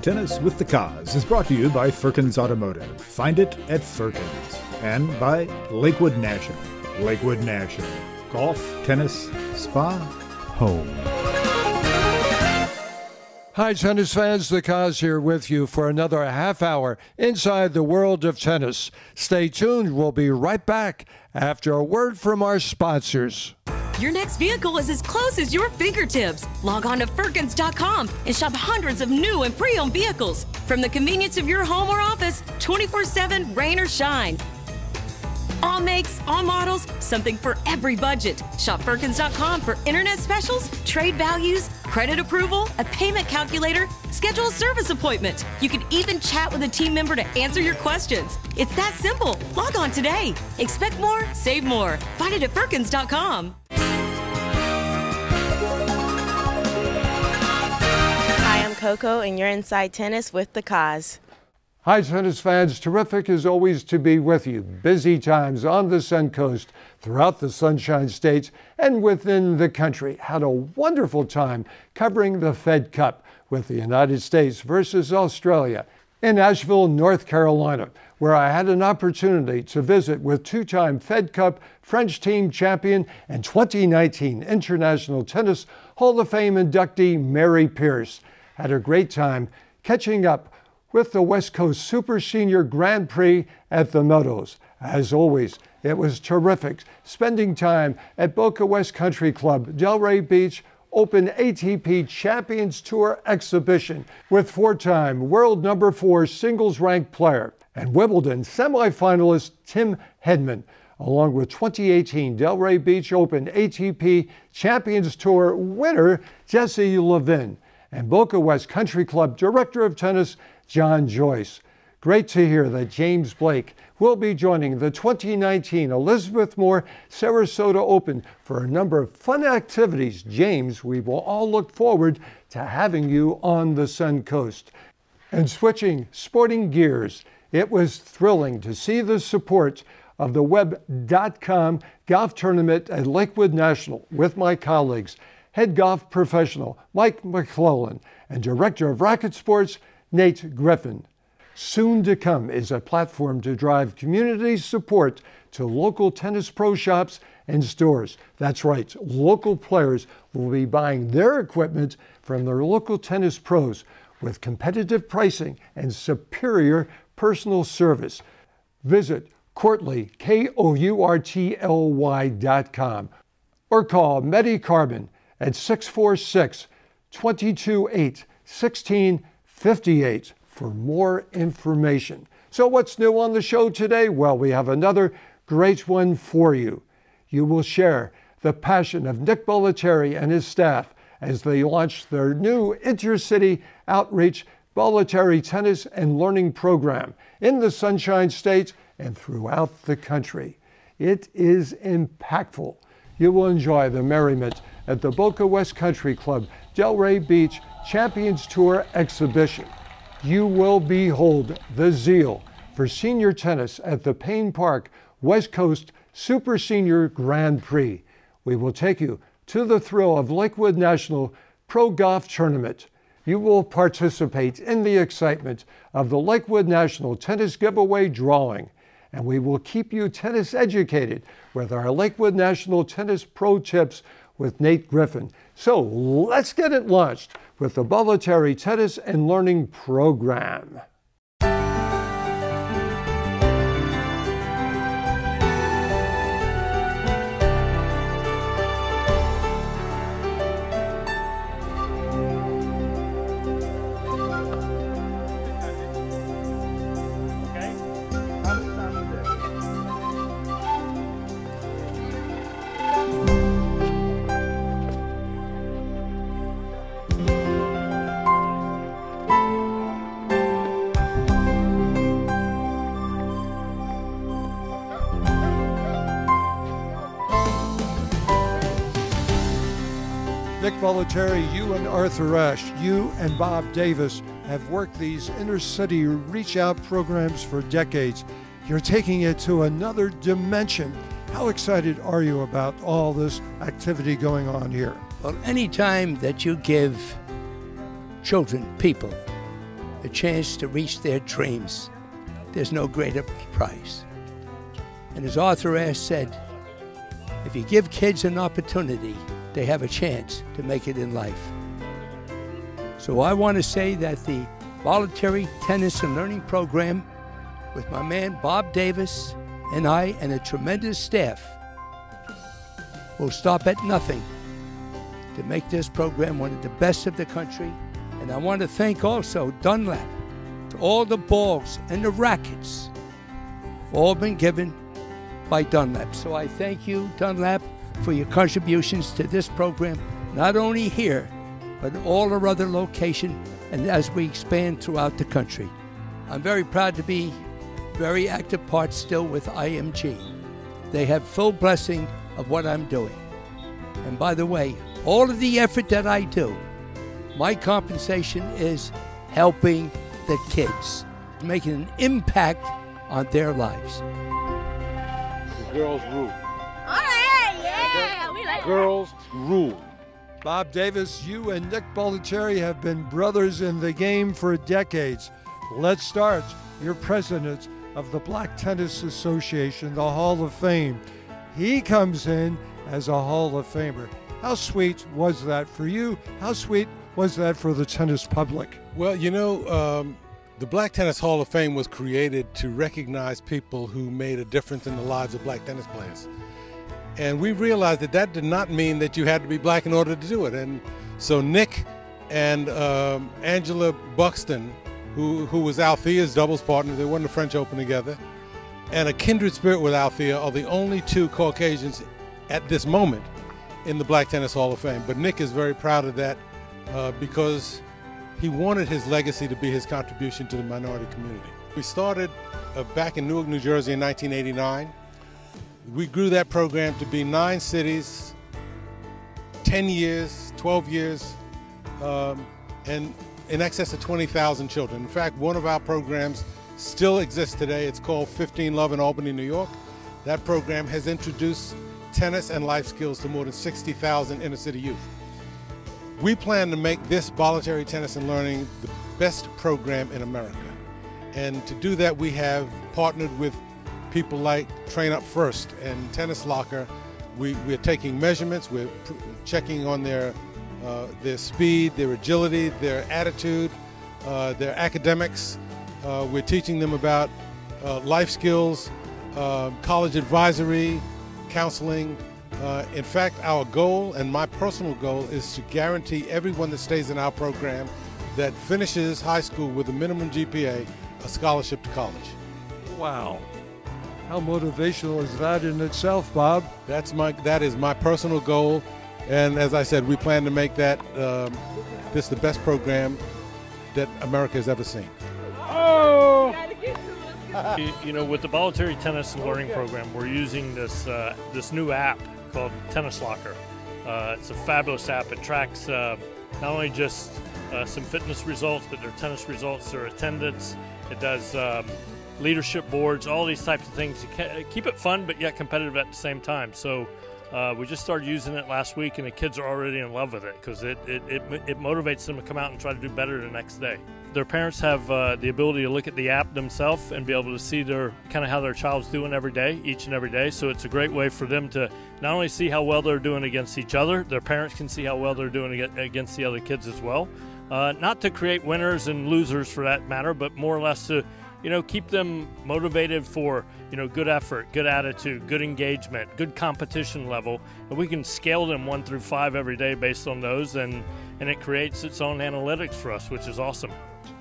Inside Tennis with the Cause is brought to you by Firkins Automotive. Find it at Firkins. And by Lakewood National. Lakewood National. Golf, tennis, spa, home. Hi, tennis fans. The Cause here with you for another half hour inside the world of tennis. Stay tuned. We'll be right back after a word from our sponsors. Your next vehicle is as close as your fingertips. Log on to Firkins.com and shop hundreds of new and pre-owned vehicles from the convenience of your home or office, 24/7, rain or shine. All makes, all models, something for every budget. Shop Firkins.com for internet specials, trade values, credit approval, a payment calculator, schedule a service appointment. You can even chat with a team member to answer your questions. It's that simple. Log on today. Expect more, save more. Find it at Firkins.com. Hi, I'm Coco, and you're Inside Tennis with the Cause. Hi, tennis fans. Terrific as always to be with you. Busy times on the Sun Coast, throughout the Sunshine States, and within the country. Had a wonderful time covering the Fed Cup with the United States versus Australia in Asheville, North Carolina, where I had an opportunity to visit with two-time Fed Cup French team champion and 2019 International Tennis Hall of Fame inductee Mary Pierce. Had a great time catching up with the West Coast Super Senior Grand Prix at the Meadows. As always, it was terrific spending time at Boca West Country Club, Delray Beach Open ATP Champions Tour exhibition with four-time world number 4 singles-ranked player and Wimbledon semifinalist Tim Hedman, along with 2018 Delray Beach Open ATP Champions Tour winner Jesse Levin, and Boca West Country Club Director of Tennis John Joyce. Great to hear that James Blake will be joining the 2019 Elizabeth Moore Sarasota Open for a number of fun activities. James, we will all look forward to having you on the Sun Coast. And switching sporting gears, it was thrilling to see the support of the Web.com golf tournament at Lakewood National with my colleagues, head golf professional Mike McClellan and Director of Racket Sports Nate Griffin. Soon to come is a platform to drive community support to local tennis pro shops and stores. That's right, local players will be buying their equipment from their local tennis pros with competitive pricing and superior personal service. Visit Courtly, KOURTLY.com, or call Medi Carbon at 646-228-1658 for more information. So what's new on the show today? Well, we have another great one for you. You will share the passion of Nick Bollettieri and his staff as they launch their new intercity outreach Bollettieri Tennis and Learning Program in the Sunshine State and throughout the country. It is impactful. You will enjoy the merriment at the Boca West Country Club Delray Beach Champions Tour exhibition. You will behold the zeal for senior tennis at the Payne Park West Coast Super Senior Grand Prix. We will take you to the thrill of Lakewood National Pro Golf Tournament. You will participate in the excitement of the Lakewood National Tennis Giveaway drawing, and we will keep you tennis educated with our Lakewood National Tennis Pro Tips with Nate Griffin. So let's get it launched with the Bollettieri Tennis and Learning Program. Nick Bollettieri, you and Arthur Ashe, you and Bob Davis have worked these inner-city reach-out programs for decades. You're taking it to another dimension. How excited are you about all this activity going on here? Well, any time that you give children, people, a chance to reach their dreams. There's no greater prize. And as Arthur Ashe said, if you give kids an opportunity, they have a chance to make it in life. So I want to say that the Voluntary Tennis and Learning Program with my man Bob Davis and I and a tremendous staff will stop at nothing to make this program one of the best of the country. And I want to thank also Dunlap. All the balls and the rackets all been given by Dunlap. So I thank you, Dunlap, for your contributions to this program, not only here, but all our other locations and as we expand throughout the country. I'm very proud to be very active part still with IMG. They have full blessing of what I'm doing. And by the way, all of the effort that I do, my compensation is helping the kids, making an impact on their lives. The girls rule. Yeah, we like Girls rule. Bob Davis, you and Nick Bollettieri have been brothers in the game for decades. Let's start. You're president of the Black Tennis Association, the Hall of Fame. He comes in as a Hall of Famer. How sweet was that for you? How sweet was that for the tennis public? Well, you know, the Black Tennis Hall of Fame was created to recognize people who made a difference in the lives of black tennis players. And we realized that that did not mean that you had to be black in order to do it. And so Nick and Angela Buxton, who was Althea's doubles partner, they won the French Open together, and a kindred spirit with Althea are the only two Caucasians at this moment in the Black Tennis Hall of Fame. But Nick is very proud of that because he wanted his legacy to be his contribution to the minority community. We started back in Newark, New Jersey in 1989. We grew that program to be 9 cities, 10 years, 12 years, and in excess of 20,000 children. In fact, one of our programs still exists today. It's called 15 Love in Albany, New York. That program has introduced tennis and life skills to more than 60,000 inner city youth. We plan to make this voluntary tennis and learning the best program in America. And to do that, we have partnered with people like Train Up First and Tennis Locker. We're taking measurements, we're checking on their speed, their agility, their attitude, their academics. We're teaching them about life skills, college advisory, counseling. In fact, our goal, and my personal goal, is to guarantee everyone that stays in our program that finishes high school with a minimum GPA a scholarship to college. Wow. How motivational is that in itself, Bob? That is my personal goal, and as I said, we plan to make that this the best program that America has ever seen. Oh! You know, with the voluntary tennis and learning program, we're using this new app called Tennis Locker. It's a fabulous app. It tracks not only just some fitness results, but their tennis results, their attendance. It does leadership boards, all these types of things to keep it fun but yet competitive at the same time. So we just started using it last week, and the kids are already in love with it because it motivates them to come out and try to do better the next day. Their parents have the ability to look at the app themselves and be able to see kind of how their child's doing every day, each and every day. So it's a great way for them to not only see how well they're doing against each other, their parents can see how well they're doing against the other kids as well. Not to create winners and losers for that matter, but more or less to keep them motivated for, good effort, good attitude, good engagement, good competition level. And we can scale them 1 through 5 every day based on those, and it creates its own analytics for us, which is awesome.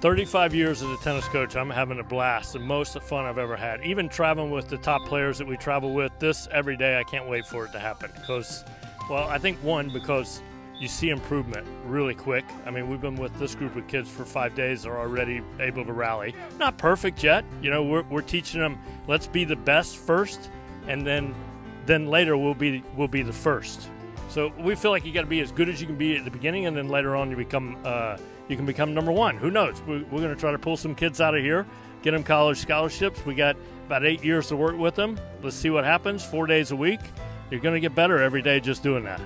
35 years as a tennis coach, I'm having a blast, the most fun I've ever had. Even traveling with the top players that we travel with, this every day, I can't wait for it to happen. Because, well, I think because you see improvement really quick. I mean, we've been with this group of kids for 5 days. They're already able to rally. Not perfect yet. We're teaching them, let's be the best first, and then later we'll be the first. So we feel like you got to be as good as you can be at the beginning, and then later on you can become number 1. Who knows? We're going to try to pull some kids out of here, get them college scholarships. We got about 8 years to work with them. Let's see what happens. 4 days a week. You're going to get better every day just doing that.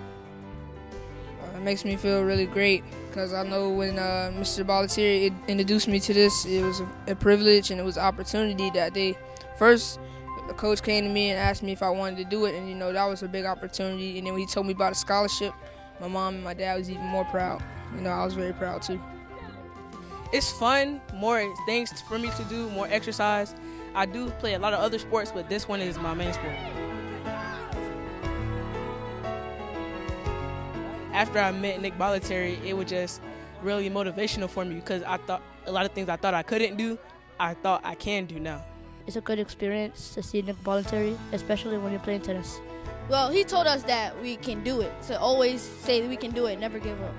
makes me feel really great because I know when Mr. Bollettieri introduced me to this, it was a privilege and it was an opportunity that day. First, the coach came to me and asked me if I wanted to do it, and that was a big opportunity. And then when he told me about a scholarship, my mom and my dad was even more proud. I was very proud too. It's fun, more things for me to do, more exercise. I do play a lot of other sports, but this one is my main sport. After I met Nick Bollettieri, it was just really motivational for me because I thought a lot of things I thought I couldn't do, I thought I can do now. It's a good experience to see Nick Bollettieri, especially when you're playing tennis. Well, he told us that we can do it, so always say that we can do it, never give up.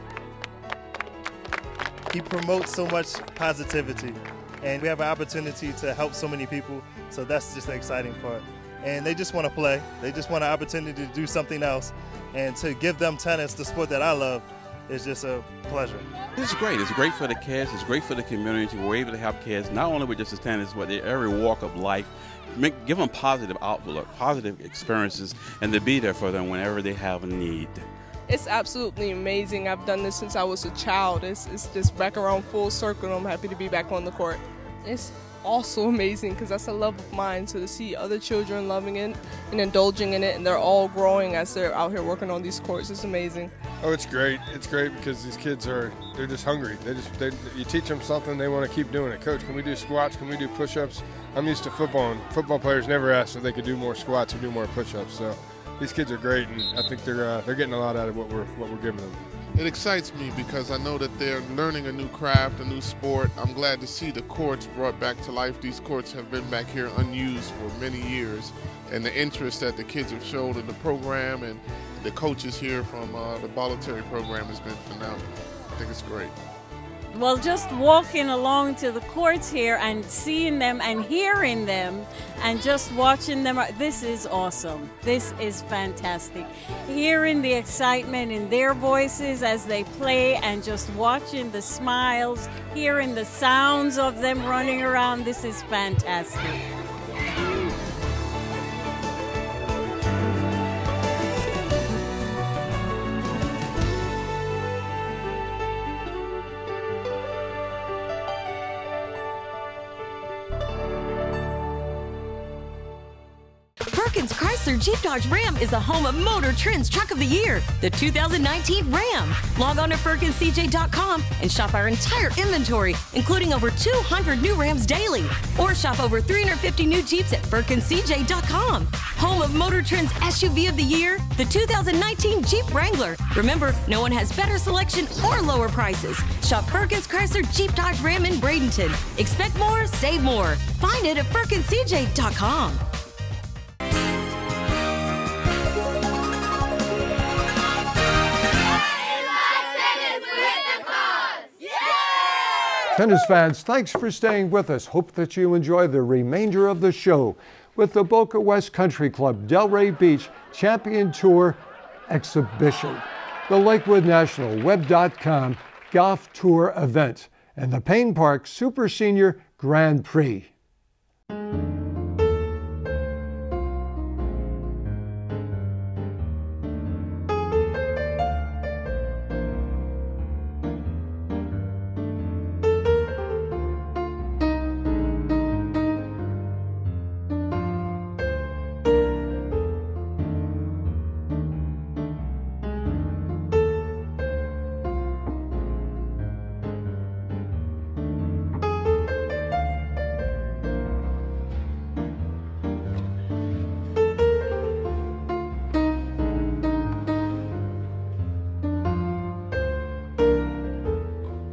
He promotes so much positivity, and we have an opportunity to help so many people, so that's just the exciting part. And they just want to play. They just want an opportunity to do something else, and to give them tennis, the sport that I love, is just a pleasure. It's great. It's great for the kids. It's great for the community. We're able to help kids not only with just the tennis, but in every walk of life. Give them positive outlook, positive experiences, and to be there for them whenever they have a need. It's absolutely amazing. I've done this since I was a child. It's just back around full circle, and I'm happy to be back on the court. It's also amazing because that's a love of mine, so to see other children loving it and indulging in it, and they're all growing as they're out here working on these courts, it's amazing. Oh, it's great. It's great because these kids they're just hungry. You teach them something, they want to keep doing it. Coach, can we do squats? Can we do push-ups? I'm used to football, and football players never ask if they could do more squats or do more push-ups. So these kids are great, and I think they're getting a lot out of what we're giving them. It excites me because I know that they're learning a new craft, a new sport. I'm glad to see the courts brought back to life. These courts have been back here unused for many years, and the interest that the kids have showed in the program and the coaches here from the Bollettieri program has been phenomenal. I think it's great. Well, just walking along to the courts here and seeing them and hearing them and just watching them, this is awesome. This is fantastic. Hearing the excitement in their voices as they play and just watching the smiles, hearing the sounds of them running around, this is fantastic. Perkins Chrysler Jeep Dodge Ram is the home of Motor Trend's Truck of the Year, the 2019 Ram. Log on to FerkinsCJ.com and shop our entire inventory, including over 200 new Rams daily. Or shop over 350 new Jeeps at FerkinsCJ.com. Home of Motor Trend's SUV of the Year, the 2019 Jeep Wrangler. Remember, no one has better selection or lower prices. Shop Perkins Chrysler Jeep Dodge Ram in Bradenton. Expect more, save more. Find it at FerkinsCJ.com. Tennis fans, thanks for staying with us. Hope that you enjoy the remainder of the show with the Boca West Country Club Delray Beach Champion Tour Exhibition, the Lakewood National Web.com Golf Tour event, and the Payne Park Super Senior Grand Prix.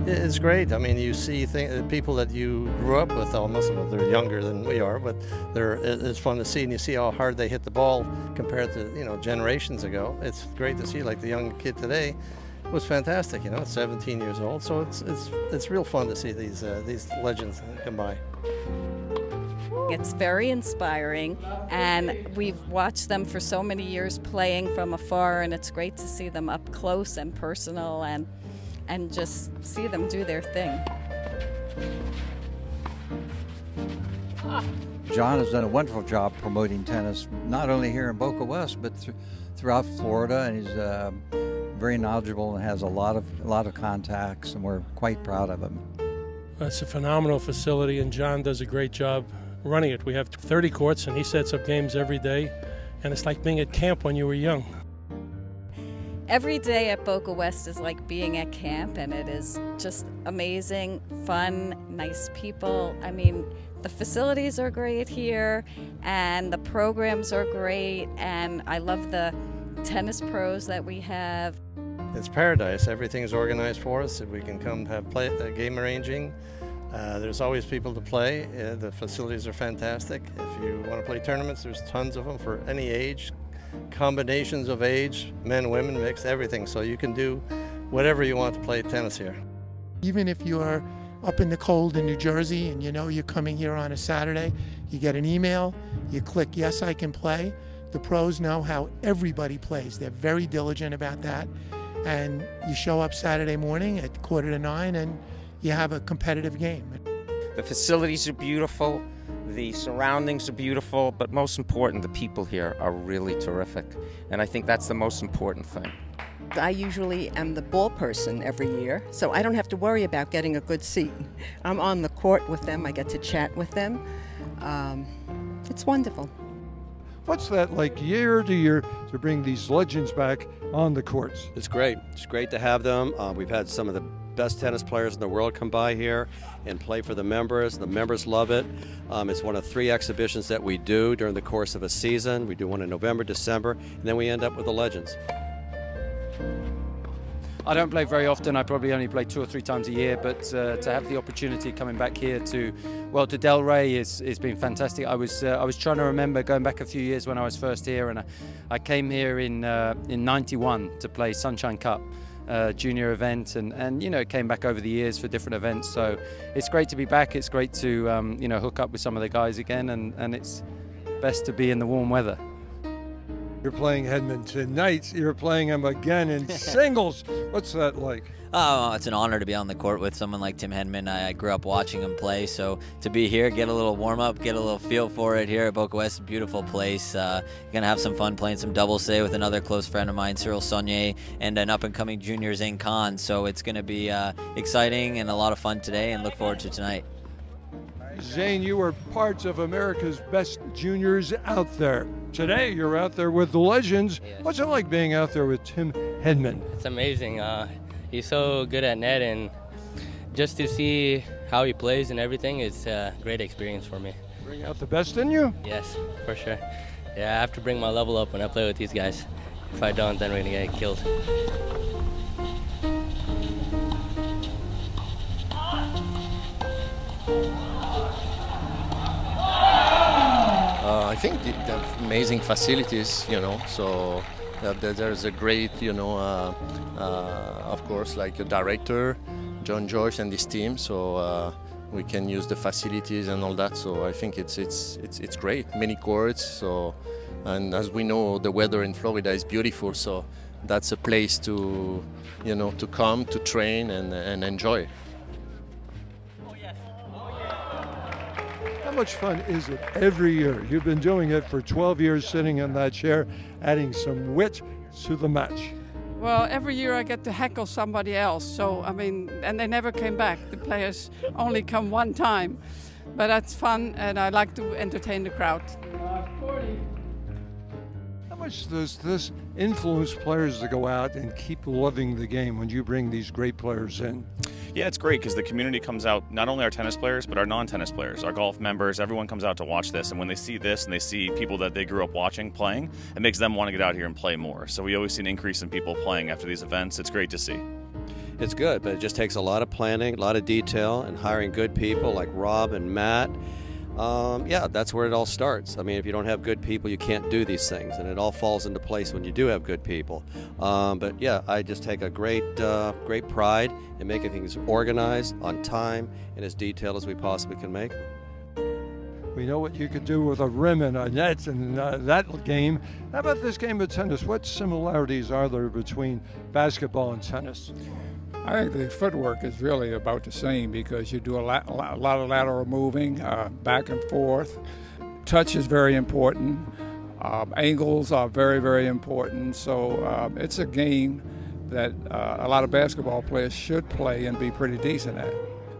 It's great. I mean, you see people that you grew up with almost. Well, they're younger than we are, but it's fun to see, and you see how hard they hit the ball compared to generations ago. It's great to see. Like the young kid today was fantastic. It's 17 years old, so it's real fun to see these legends come by. It's very inspiring, and we've watched them for so many years playing from afar, and it's great to see them up close and personal and just see them do their thing. John has done a wonderful job promoting tennis, not only here in Boca West, but throughout Florida, and he's very knowledgeable and has a lot of contacts, and we're quite proud of him. It's a phenomenal facility, and John does a great job running it. We have 30 courts, and he sets up games every day, and it's like being at camp when you were young. Every day at Boca West is like being at camp, and it is just amazing, fun, nice people. I mean, the facilities are great here, and the programs are great, and I love the tennis pros that we have. It's paradise. Everything is organized for us. If we can come have game arranging, there's always people to play. The facilities are fantastic. If you want to play tournaments, there's tons of them for any age, combinations of age, men, women, mixed, everything. So you can do whatever you want to play tennis here. Even if you are up in the cold in New Jersey and you know you're coming here on a Saturday, you get an email, you click yes, I can play. The pros know how everybody plays. They're very diligent about that. And you show up Saturday morning at 8:45 and you have a competitive game. The facilities are beautiful, the surroundings are beautiful, but most important, the people here are really terrific. And I think that's the most important thing. I usually am the ball person every year, so I don't have to worry about getting a good seat. I'm on the court with them, I get to chat with them. It's wonderful. What's that like year to year to bring these legends back on the courts? It's great. It's great to have them. We've had some of the best tennis players in the world come by here and play for the members. The members love it. It's one of 3 exhibitions that we do during the course of a season. We do one in November, December, and then we end up with the legends. I don't play very often. I probably only play 2 or 3 times a year, but to have the opportunity coming back here to Delray it's been fantastic. I was trying to remember going back a few years when I was first here, and I came here in '91 to play Sunshine Cup junior event, and you know, came back over the years for different events. So it's great to be back. It's great to you know, hook up with some of the guys again, and it's best to be in the warm weather. You're playing Hedman tonight. You're playing him again in singles. What's that like? Oh, it's an honor to be on the court with someone like Tim Hedman. I grew up watching him play, so to be here, get a little warm-up, get a little feel for it here at Boca West, beautiful place. Going to have some fun playing some doubles today with another close friend of mine, Cyril Saunier, and an up-and-coming junior, Zane Khan. So it's going to be exciting and a lot of fun today, and look forward to tonight. Zane, you were parts of America's best juniors out there. Today, you're out there with the legends. Yes. What's it like being out there with Tim Hedman? It's amazing. He's so good at net, and just to see how he plays and everything, it's a great experience for me. Bring out the best in you? Yes, for sure. Yeah, I have to bring my level up when I play with these guys. If I don't, then we're going to get killed. I think they have amazing facilities, you know, so there's a great, you know, of course, like a director, John Joyce and his team, so we can use the facilities and all that, so I think it's great. Many courts, so, and as we know, the weather in Florida is beautiful, so that's a place to, you know, to come, to train and enjoy. How much fun is it every year? You've been doing it for 12 years, sitting in that chair, adding some wit to the match. Well, every year I get to heckle somebody else, so I mean, and they never came back. The players only come one time, but that's fun, and I like to entertain the crowd. How much does this influence players to go out and keep loving the game when you bring these great players in? Yeah, it's great because the community comes out, not only our tennis players, but our non-tennis players, our golf members, everyone comes out to watch this. And when they see this and they see people that they grew up watching playing, it makes them want to get out here and play more. So we always see an increase in people playing after these events. It's great to see. It's good, but it just takes a lot of planning, a lot of detail, and hiring good people like Rob and Matt. Yeah, that's where it all starts. I mean, if you don't have good people, you can't do these things, and it all falls into place when you do have good people. But yeah, I just take a great pride in making things organized, on time, and as detailed as we possibly can make them. We know what you could do with a rim and a net in that game. How about this game of tennis? What similarities are there between basketball and tennis? I think the footwork is really about the same because you do a lot of lateral moving, back and forth. Touch is very important. Angles are very, very important. So it's a game that a lot of basketball players should play and be pretty decent at.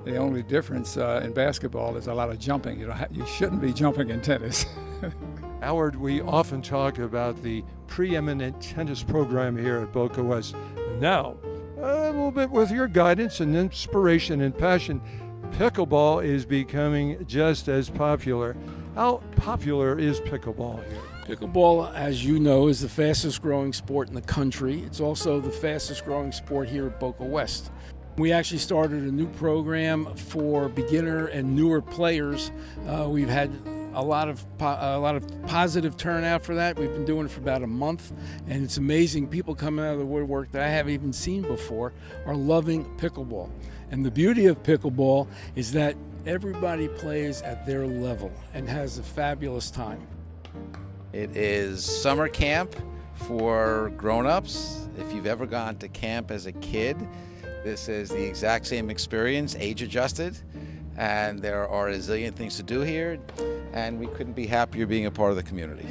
The only difference in basketball is a lot of jumping. You shouldn't be jumping in tennis. Howard, we often talk about the preeminent tennis program here at Boca West. Now, a little bit with your guidance and inspiration and passion, pickleball is becoming just as popular. How popular is pickleball here? Pickleball, as you know, is the fastest growing sport in the country. It's also the fastest growing sport here at Boca West. We actually started a new program for beginner and newer players. We've had a lot of positive turnout for that. We've been doing it for about a month, and it's amazing. People coming out of the woodwork that I haven't even seen before are loving pickleball. And the beauty of pickleball is that everybody plays at their level and has a fabulous time. It is summer camp for grown-ups. If you've ever gone to camp as a kid, this is the exact same experience, age-adjusted, and there are a zillion things to do here, and we couldn't be happier being a part of the community.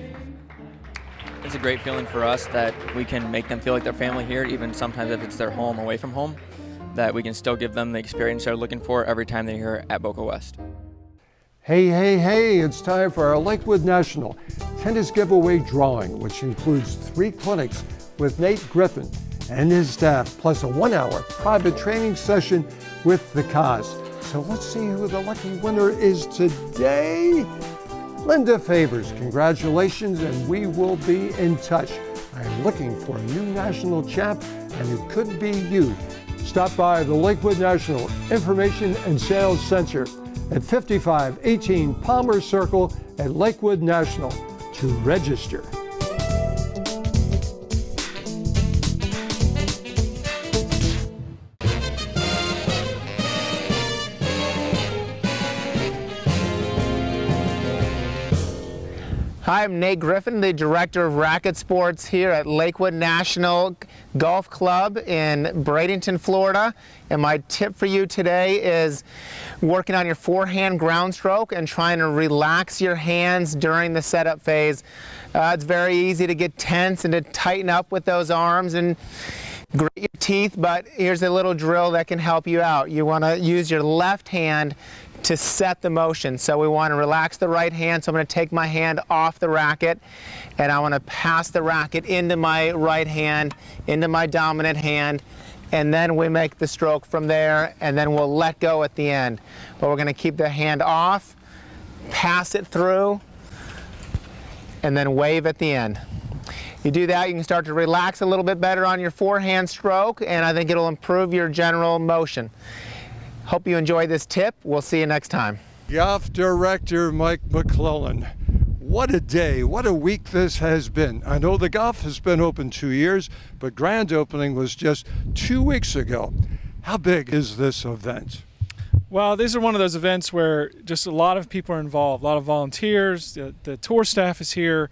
It's a great feeling for us that we can make them feel like they're family here, even sometimes if it's their home or away from home, that we can still give them the experience they're looking for every time they're here at Boca West. Hey, hey, hey, it's time for our Lakewood National Tennis Giveaway Drawing, which includes 3 clinics with Nate Griffin and his staff, plus a 1-hour private training session with the cause. So let's see who the lucky winner is today. Linda Favors, congratulations, and we will be in touch. I'm looking for a new national champ, and it could be you. Stop by the Lakewood National Information and Sales Center at 5518 Palmer Circle at Lakewood National to register. Hi, I'm Nate Griffin, the Director of Racket Sports here at Lakewood National Golf Club in Bradenton, Florida. And my tip for you today is working on your forehand ground stroke and trying to relax your hands during the setup phase. It's very easy to get tense and to tighten up with those arms and grate your teeth, but here's a little drill that can help you out. You want to use your left hand to set the motion. So we want to relax the right hand. So I'm going to take my hand off the racket and I want to pass the racket into my right hand, into my dominant hand, and then we make the stroke from there, and then we'll let go at the end. But we're going to keep the hand off, pass it through, and then wave at the end. You do that, you can start to relax a little bit better on your forehand stroke, and I think it'll improve your general motion. Hope you enjoyed this tip. We'll see you next time. Golf Director Mike McClellan. What a day, what a week this has been. I know the golf has been open 2 years, but grand opening was just 2 weeks ago. How big is this event? Well, these are one of those events where just a lot of people are involved, a lot of volunteers. The tour staff is here,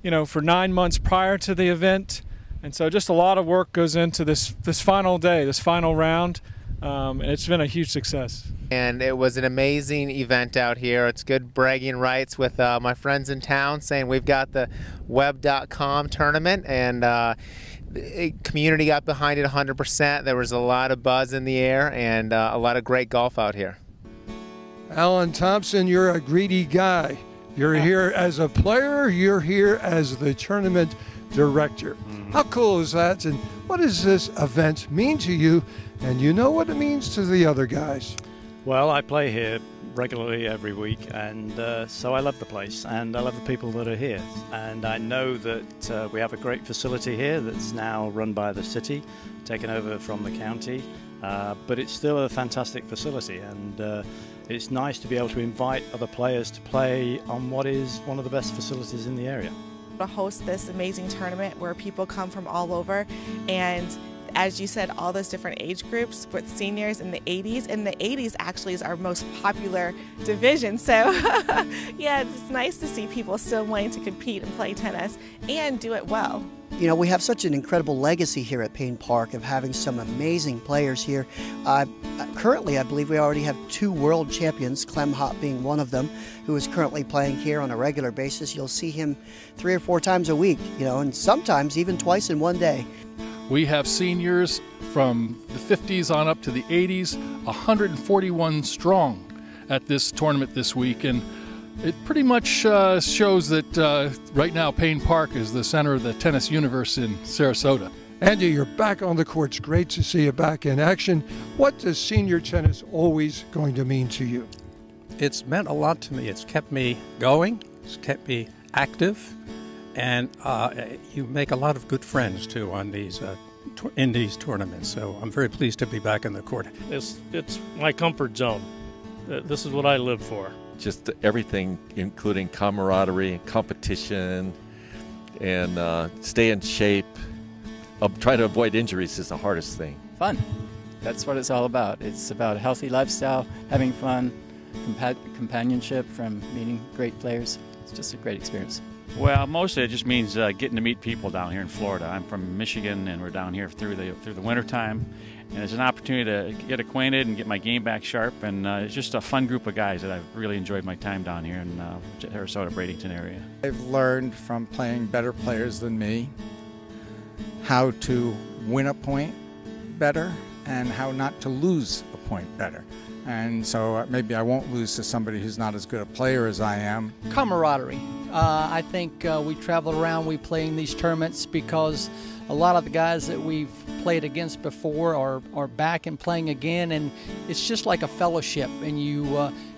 you know, for 9 months prior to the event. And so just a lot of work goes into this final day, this final round. And it's been a huge success. And it was an amazing event out here. It's good bragging rights with my friends in town saying we've got the web.com tournament, and the community got behind it 100%. There was a lot of buzz in the air and a lot of great golf out here. Alan Thompson, you're a greedy guy. You're here as a player, you're here as the tournament director. How cool is that? And what does this event mean to you? And you know what it means to the other guys. Well, I play here regularly every week, and so I love the place, and I love the people that are here. And I know that we have a great facility here that's now run by the city, taken over from the county, but it's still a fantastic facility, and it's nice to be able to invite other players to play on what is one of the best facilities in the area. To host this amazing tournament where people come from all over, and as you said, all those different age groups with seniors in the 80s, and the 80s actually is our most popular division. So yeah, it's nice to see people still wanting to compete and play tennis and do it well. You know, we have such an incredible legacy here at Payne Park of having some amazing players here. Currently, I believe we already have 2 world champions, Clem Hott being one of them, who is currently playing here on a regular basis. You'll see him 3 or 4 times a week, you know, and sometimes even twice in one day. We have seniors from the 50s on up to the 80s, 141 strong at this tournament this week, and it pretty much shows that right now Payne Park is the center of the tennis universe in Sarasota. Andy, you're back on the court. It's great to see you back in action. What does senior tennis always going to mean to you? It's meant a lot to me. It's kept me going. It's kept me active. And you make a lot of good friends, too, on these in these tournaments. So I'm very pleased to be back in the court. It's my comfort zone. This is what I live for. Just everything, including camaraderie, competition, and stay in shape. Trying to avoid injuries is the hardest thing. Fun. That's what it's all about. It's about a healthy lifestyle, having fun, companionship from meeting great players. It's just a great experience. Well, mostly it just means getting to meet people down here in Florida. I'm from Michigan, and we're down here through the wintertime. And it's an opportunity to get acquainted and get my game back sharp. And it's just a fun group of guys that I've really enjoyed my time down here in Sarasota, Bradenton area. I've learned from playing better players than me how to win a point better and how not to lose a point better. And so maybe I won't lose to somebody who's not as good a player as I am. Camaraderie. I think we travel around, we play in these tournaments because a lot of the guys that we've played against before are back and playing again, and it's just like a fellowship, and you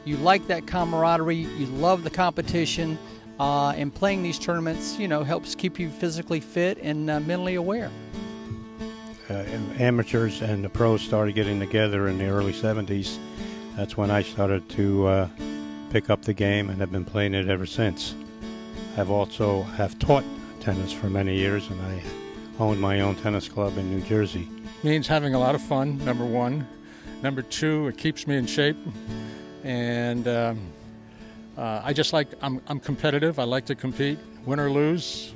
like that camaraderie, you love the competition, and playing these tournaments, helps keep you physically fit and mentally aware. Amateurs and the pros started getting together in the early 70s. That's when I started to pick up the game and have been playing it ever since. I've also taught tennis for many years, and I own my own tennis club in New Jersey. Means having a lot of fun, number one. Number two, it keeps me in shape. And I'm competitive. I like to compete, win or lose.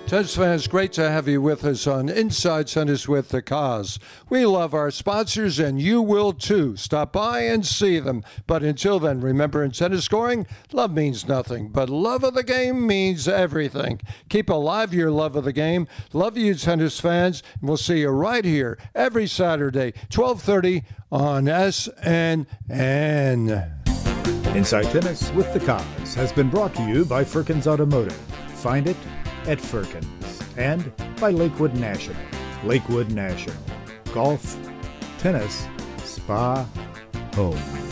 Tennis fans, great to have you with us on Inside Tennis with the Cause. We love our sponsors, and you will too. Stop by and see them. But until then, remember, in tennis scoring, love means nothing, but love of the game means everything. Keep alive your love of the game. Love you, tennis fans, and we'll see you right here every Saturday, 12:30 on SNN. Inside Tennis with the Cause has been brought to you by Firkins Automotive. Find it at Firkins, and by Lakewood National. Lakewood National. Golf, tennis, spa, home.